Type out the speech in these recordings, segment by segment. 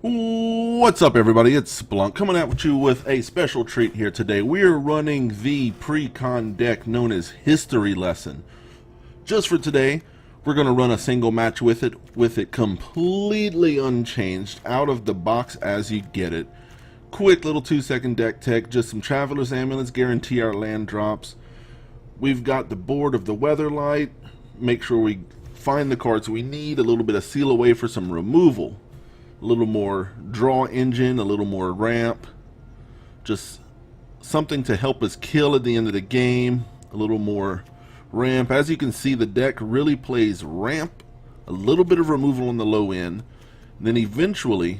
What's up, everybody? It's Blunt coming at you with a special treat here today. We're running the pre-con deck known as History Lesson. Just for today, we're going to run a single match with it completely unchanged, out of the box as you get it. Quick little 2-second deck tech, just some Traveler's Ambulance, guarantee our land drops. We've got the board of the Weatherlight, make sure we find the cards we need, a little bit of seal away for some removal. A little more draw engine, a little more ramp, just something to help us kill at the end of the game, a little more ramp. As you can see, the deck really plays ramp, a little bit of removal on the low end, and then eventually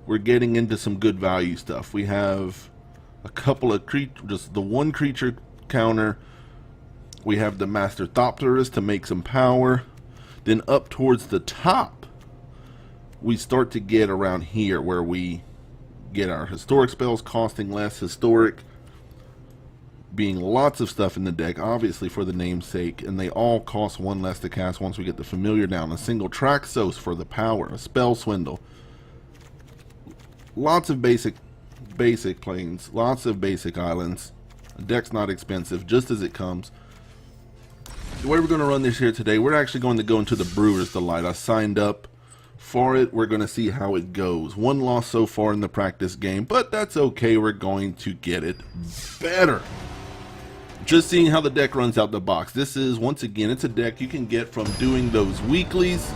we're getting into some good value stuff. We have a couple of just the one creature counter. We have the Master Thopterist to make some power. Then up towards the top, we start to get around here where we get our historic spells costing less, historic being lots of stuff in the deck, obviously for the namesake, and they all cost one less to cast once we get the familiar down. A single Traxos for the power, a spell swindle. Lots of basic planes, lots of basic islands. The deck's not expensive, just as it comes. The way we're going to run this here today, we're actually going to go into the Brewer's Delight. I signed up for it. We're going to see how it goes. One loss so far in the practice game, but that's okay. We're going to get it better. Just seeing how the deck runs out the box. This is, once again, it's a deck you can get from doing those weeklies.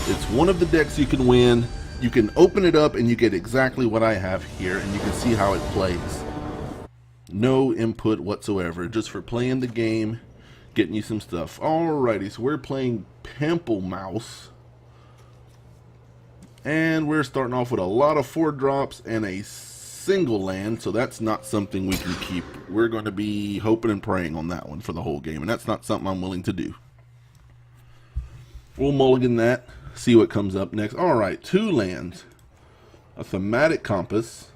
It's one of the decks you can win. You can open it up and you get exactly what I have here, and you can see how it plays. No input whatsoever, just for playing the game, getting you some stuff. Alrighty, so we're playing Pimple Mouse. And we're starting off with a lot of 4-drops and a single land, so that's not something we can keep. We're going to be hoping and praying on that one for the whole game, and that's not something I'm willing to do. We'll mulligan that, see what comes up next. Alright, 2 lands. A Thematic Compass.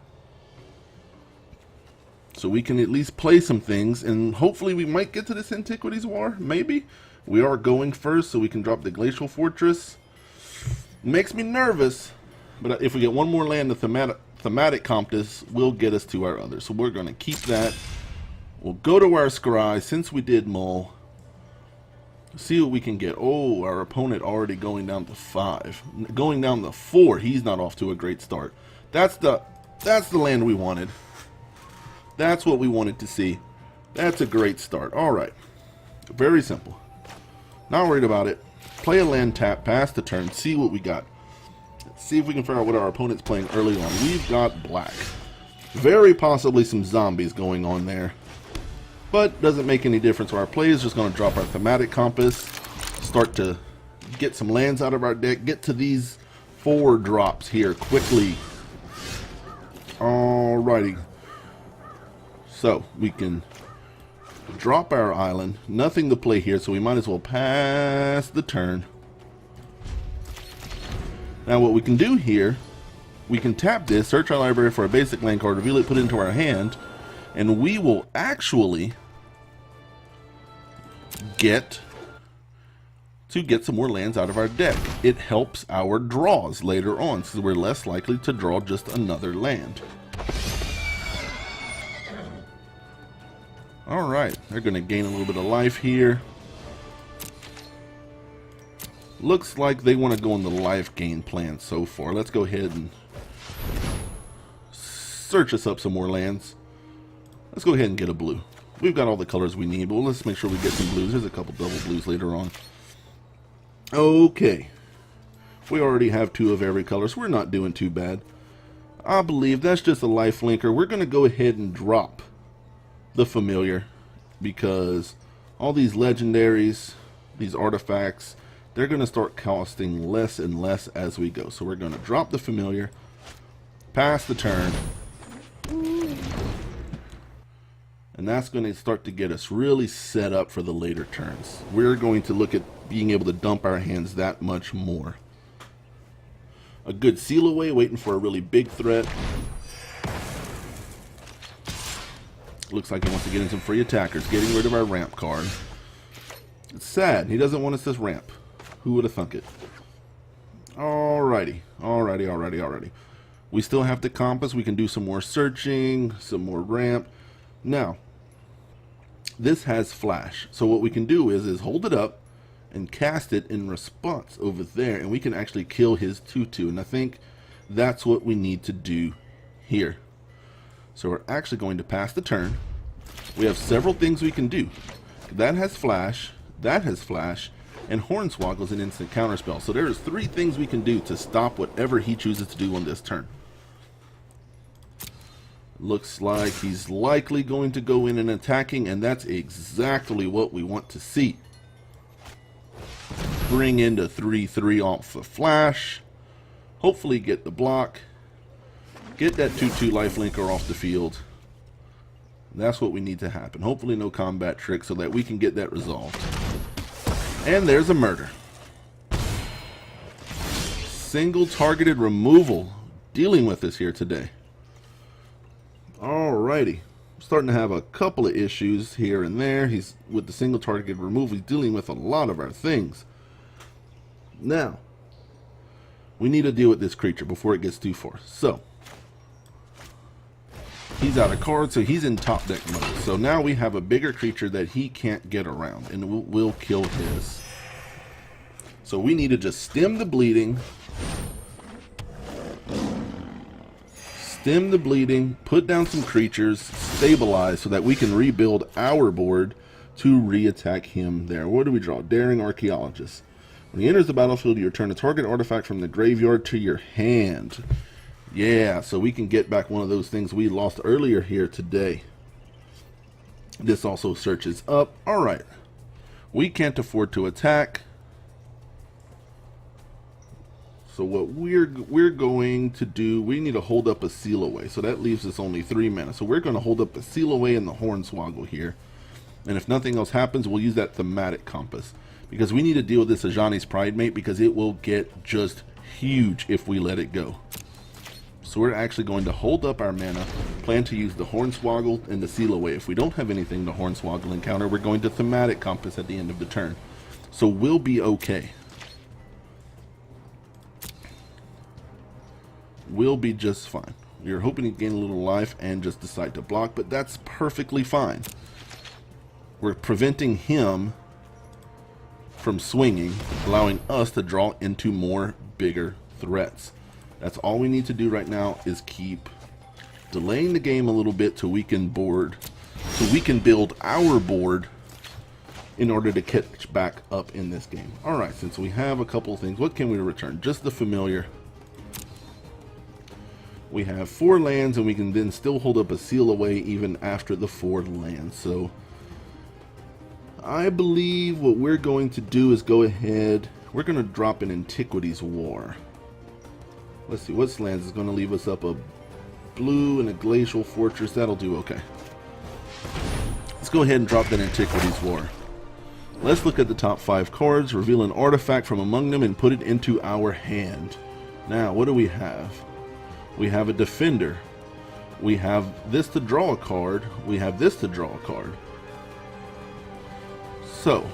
So we can at least play some things, and hopefully we might get to this Antiquities War, maybe. We are going first, so we can drop the Glacial Fortress. Makes me nervous, but if we get one more land, the thematic Compass will get us to our other. So we're going to keep that. We'll go to our Scry since we did mull. See what we can get. Oh, our opponent already going down to 5. Going down to 4. He's not off to a great start. That's the land we wanted. That's what we wanted to see. That's a great start. Alright. Very simple. Not worried about it. Play a land, tap, pass the turn, see what we got. See if we can figure out what our opponent's playing early on. We've got black. Very possibly some zombies going on there. But doesn't make any difference. Our play is just going to drop our Thematic Compass, start to get some lands out of our deck, get to these 4 drops here quickly. Alrighty. So, we can drop our island. Nothing to play here, so we might as well pass the turn. Now what we can do here, we can tap this, search our library for a basic land card, reveal it, put it into our hand, and we will actually get some more lands out of our deck. It helps our draws later on, so we're less likely to draw just another land. Alright, they're going to gain a little bit of life here. Looks like they want to go on the life gain plan so far. Let's go ahead and search us up some more lands. Let's go ahead and get a blue. We've got all the colors we need, but let's make sure we get some blues. There's a couple double blues later on. Okay. We already have 2 of every color, so we're not doing too bad. I believe that's just a life linker. We're going to go ahead and drop the familiar, because all these legendaries, these artifacts, they're going to start costing less and less as we go. So we're going to drop the familiar, pass the turn, and that's going to start to get us really set up for the later turns. We're going to look at being able to dump our hands that much more. A good seal away, waiting for a really big threat. Looks like he wants to get in some free attackers, getting rid of our ramp card. It's sad. He doesn't want us to ramp. Who would have thunk it? Alrighty. We still have the compass. We can do some more searching, some more ramp. Now, this has flash. So what we can do is hold it up and cast it in response over there, and we can actually kill his tutu. And I think that's what we need to do here. So we're actually going to pass the turn. We have several things we can do. That has flash, and Hornswoggle's an instant counterspell. So there's 3 things we can do to stop whatever he chooses to do on this turn. Looks like he's likely going to go in and attacking, and that's exactly what we want to see. Bring in the 3/3 off the flash. Hopefully get the block. Get that 2/2 lifelinker off the field. That's what we need to happen. Hopefully no combat trick so that we can get that resolved. And there's a murder. Single targeted removal dealing with us here today. Alrighty. Starting to have a couple of issues here and there. He's with the single targeted removal. He's dealing with a lot of our things. Now, we need to deal with this creature before it gets too far. So, he's out of cards, so he's in top deck mode. So now we have a bigger creature that he can't get around, and we'll kill his. So we need to just stem the bleeding. Stem the bleeding, put down some creatures, stabilize so that we can rebuild our board to re-attack him there. What do we draw? Daring Archaeologist. When he enters the battlefield, you return a target artifact from the graveyard to your hand. Yeah, so we can get back one of those things we lost earlier here today. This also searches up. Alright. We can't afford to attack. So what we're going to do, we need to hold up a Seal Away. So that leaves us only 3 mana. So we're going to hold up a Seal Away in the Hornswoggle here. And if nothing else happens, we'll use that Thematic Compass. Because we need to deal with this Ajani's Pridemate, because it will get just huge if we let it go. So we're actually going to hold up our mana, plan to use the Hornswoggle and the Seal Away. If we don't have anything to Hornswoggle encounter, we're going to Thematic Compass at the end of the turn. So we'll be okay. We'll be just fine. We are hoping to gain a little life and just decide to block, but that's perfectly fine. We're preventing him from swinging, allowing us to draw into more bigger threats. That's all we need to do right now, is keep delaying the game a little bit till we can board, so we can build our board in order to catch back up in this game. Alright, since we have a couple of things, what can we return? Just the familiar. We have 4 lands, and we can then still hold up a Seal Away even after the 4 lands. So I believe what we're going to do is go ahead. We're going to drop an Antiquities War. Let's see, what lands is going to leave us up? A blue and a Glacial Fortress. That'll do okay. Let's go ahead and drop that Antiquities War. Let's look at the top 5 cards, reveal an artifact from among them, and put it into our hand. Now, what do we have? We have a Defender. We have this to draw a card. We have this to draw a card. So,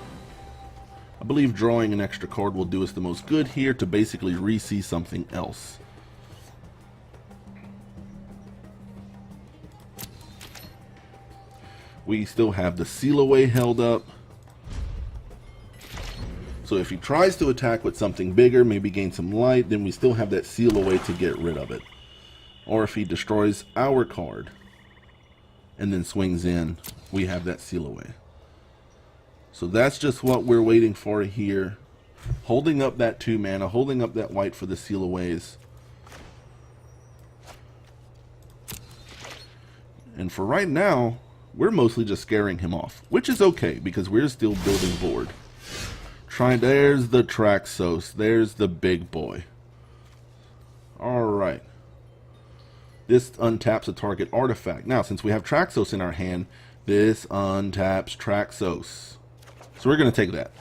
I believe drawing an extra card will do us the most good here to basically re-see something else. We still have the Seal Away held up. So if he tries to attack with something bigger, maybe gain some light, then we still have that Seal Away to get rid of it. Or if he destroys our card and then swings in, we have that Seal Away. So that's just what we're waiting for here. Holding up that 2 mana, holding up that white for the Seal Aways. And for right now, we're mostly just scaring him off, which is okay because we're still building board. There's the Traxos. There's the big boy. Alright. This untaps a target artifact. Now, since we have Traxos in our hand, this untaps Traxos. So we're going to take that.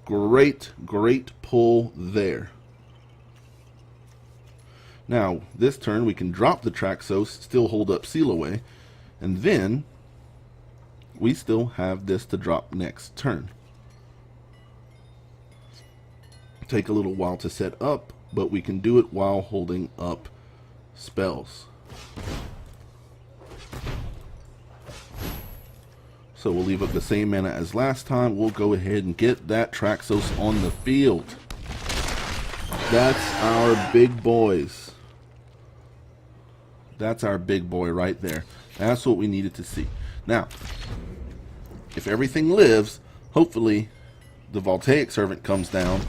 Great pull there. Now, this turn we can drop the Traxos, still hold up Seal Away, and then we still have this to drop next turn. take a little while to set up, but we can do it while holding up spells. So we'll leave up the same mana as last time. We'll go ahead and get that Traxos on the field. That's our big boys. That's our big boy right there. That's what we needed to see. Now, if everything lives, hopefully the Voltaic Servant comes down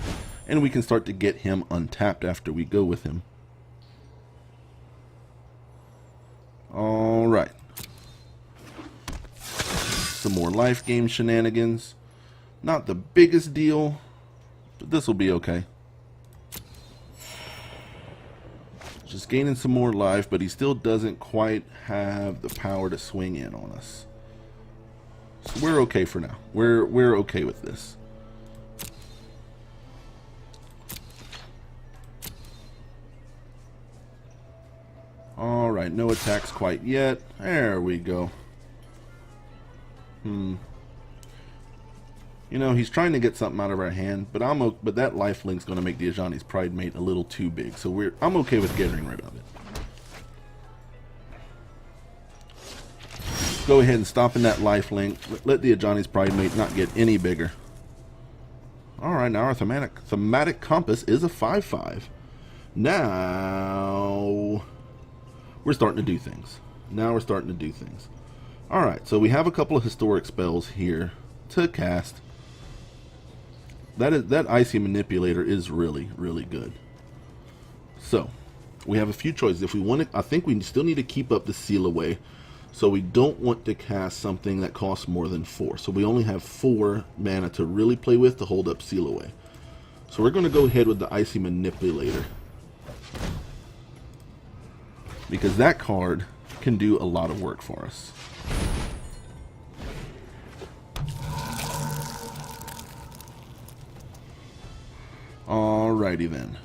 and we can start to get him untapped after we go with him. Alright. Some more life game shenanigans. Not the biggest deal, but this will be okay. Just gaining some more life, but he still doesn't quite have the power to swing in on us. So we're okay for now. We're okay with this. Alright, no attacks quite yet. There we go. You know, he's trying to get something out of our hand, but but that lifelink's going to make the Ajani's Pridemate a little too big, so I'm okay with getting rid of it. Go ahead and stop in that lifelink. Let the Ajani's Pridemate not get any bigger. Alright, now our thematic compass is a 5/5. Now we're starting to do things. Alright, so we have a couple of historic spells here to cast. That Icy Manipulator is really, really good. So, we have a few choices. If we want to, I think we still need to keep up the Seal Away. So we don't want to cast something that costs more than 4. So we only have 4 mana to really play with to hold up Seal Away. So we're going to go ahead with the Icy Manipulator, because that card can do a lot of work for us. Alrighty then.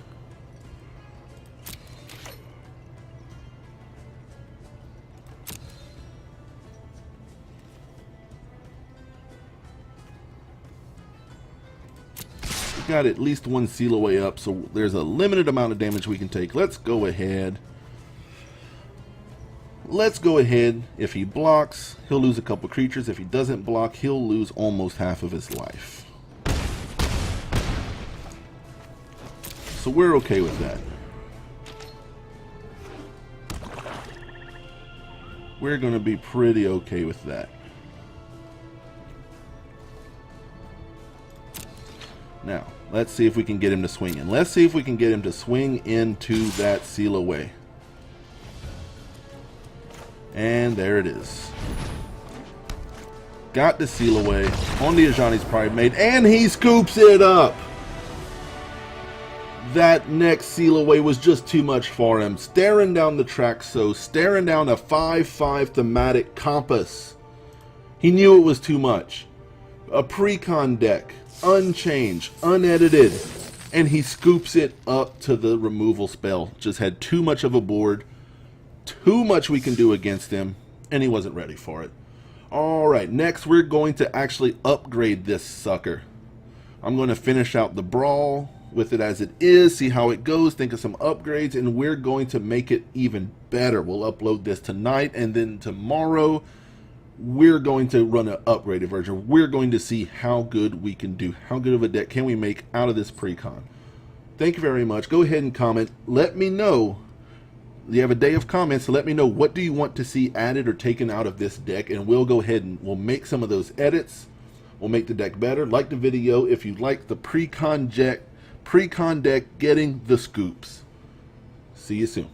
We got at least 1 Seal Away up, so there's a limited amount of damage we can take. Let's go ahead. If he blocks, he'll lose a couple creatures. If he doesn't block, he'll lose almost half of his life. So we're okay with that. We're going to be pretty okay with that. Now, let's see if we can get him to swing in. Let's see if we can get him to swing into that Seal Away. And there it is. Got the Seal Away on the Ajani's Pridemate, and he scoops it up. That next Seal Away was just too much for him. Staring down the Traxos, staring down a 5/5 thematic compass. He knew it was too much. A pre-con deck, unchanged, unedited, and he scoops it up to the removal spell. Just had too much of a board, too much we can do against him, and he wasn't ready for it. Alright, next we're going to actually upgrade this sucker. I'm going to finish out the Brawl with it as it is, see how it goes, think of some upgrades, and we're going to make it even better. We'll upload this tonight, and then tomorrow we're going to run an upgraded version. We're going to see how good we can do. How good of a deck can we make out of this pre-con? Thank you very much. Go ahead and comment. Let me know. You have a day of comments, so let me know what do you want to see added or taken out of this deck, and we'll go ahead and we'll make some of those edits. We'll make the deck better. Like the video if you like the pre-con deck getting the scoops. See you soon.